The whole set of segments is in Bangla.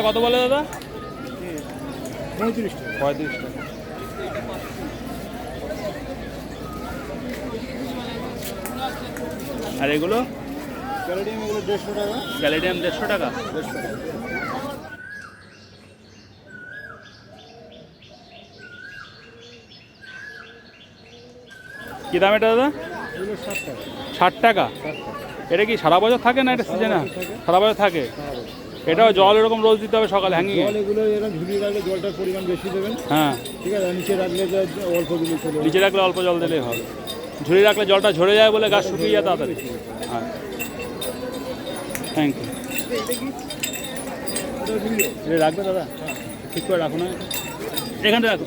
কত বলে দাদা? 35 টাকা। 35 টাকা। আর এগুলো ক্যালাডিয়াম, এগুলো 150 টাকা। ক্যালাডিয়াম 150 টাকা। 150 টাকা। কি দাম এটা দাদা? এগুলো 60 টাকা। 60 টাকা। এটা কি সারা বছর থাকে না এটা সিজনে? সারা বছর থাকে। এটাও জল এরকম রোজ দিতে হবে সকালে হ্যাঙ্গিং এ? জল এগুলো এরকম ঝুলিয়ে রাখলে জলটার পরিমাণ বেশি দেবেন। হ্যাঁ ঠিক আছে, নিচে রাখলে অল্প দিলে চলে। নিচে রাখলে অল্প জল দিলেই হবে। ঝুলিয়ে রাখলে জলটা ঝরে যায় বলে গাছ শুকিয়ে যায় তাড়াতাড়ি। হ্যাঁ, থ্যাংক ইউ। এটা রাখবে দাদা? ঠিক করে রাখো না, এখানে রাখো।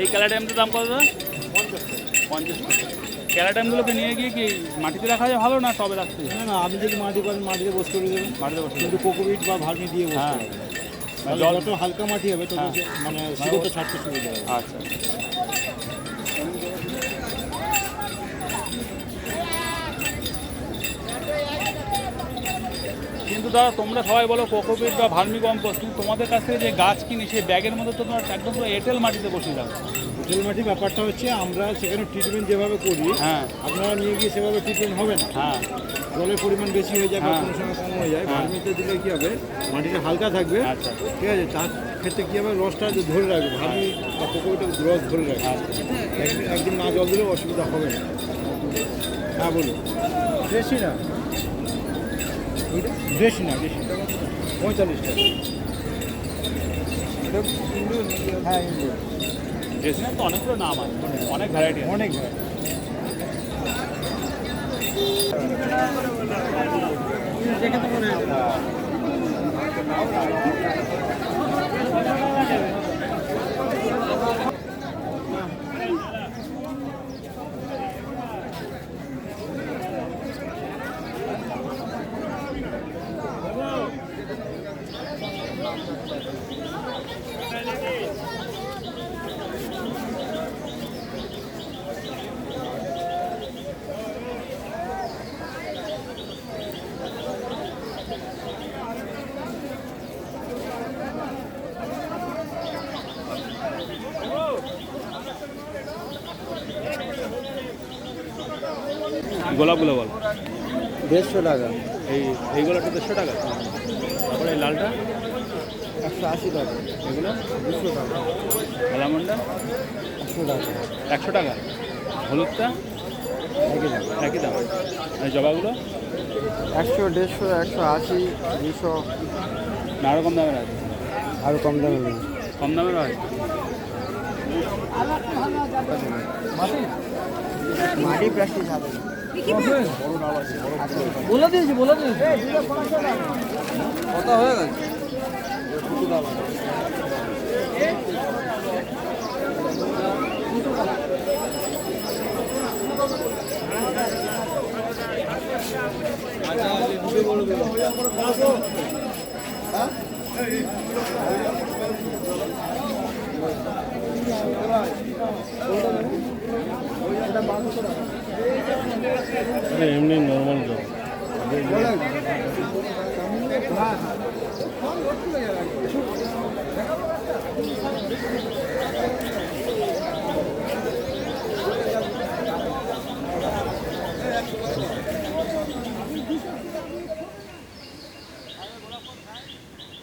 এই ক্যালাডিয়ামটার দাম কত দাদা? 50 টাকা। ক্যালাডিয়ামগুলোকে নিয়ে গিয়ে কি মাটিতে রাখা যায় ভালো না টবে রাখতে? না না, আপনি যদি মাটি করেন মাটিতে বস করে দেবেন। মাটিতে বসে কিন্তু কোকোপিট বা ভার্মি দিয়ে বস হ্যাঁ, করবেন। জল তো হালকা মাটি হবে তো মানে শিকড়টা ছাড়তে সুবিধা হবে। আচ্ছা। কিন্তু দাদা তোমরা সবাই বলো কোকোপিট বা ভার্মি কম্পোস্ট, কিন্তু তোমাদের কাছ থেকে যে গাছ কিনি সেই ব্যাগের মধ্যে তো তোমরা একদম পুরো এঁটেল মাটিতে বসিয়ে দাও। এঁটেল মাটি ব্যাপারটা হচ্ছে আমরা সেখানে ট্রিটমেন্ট যেভাবে করি, হ্যাঁ, আপনারা নিয়ে গিয়ে সেভাবে ট্রিটমেন্ট হবে না। হ্যাঁ, জলের পরিমাণ বেশি হয়ে যায় বা কোনো সময় কম হয়ে যায়। ভার্মিতে দিলে কী হবে, মাটিটা হালকা থাকবে। আচ্ছা, ঠিক আছে, তার ক্ষেত্রে কী হবে, রসটা ধরে রাখবে। ভার্মি বা কোকোপিটে রস ধরে রাখবে। একদিন না জল দিলেও অসুবিধা হবে না। হ্যাঁ বলুন। বেশি না, বেশি না, বেশি 45 টাকা। হ্যাঁ, ড্রেসিং তো অনেকগুলো নাম আছে, অনেক ভ্যারাইটি, অনেক ভ্যারাইটি। দেখে তো মনে হয় গোলাপগুলো বল। 150 টাকা। এইগুলো একটা 150 টাকা। তারপরে এই লালটা 180 টাকা। এগুলো 200 টাকা। কালামন্ডা 100 টাকা। 100 টাকা। হলুদটা একই দাম। আর জবাগুলো 100, 150, 180, 200। না আরও কম দামের আছে? আরও কম দামে নেই। কম দামের হয়? মাটি প্লাস্টিক হবে। বলে দিয়েছি কথা হয়ে গেছে। এমনি নর্মাল জল।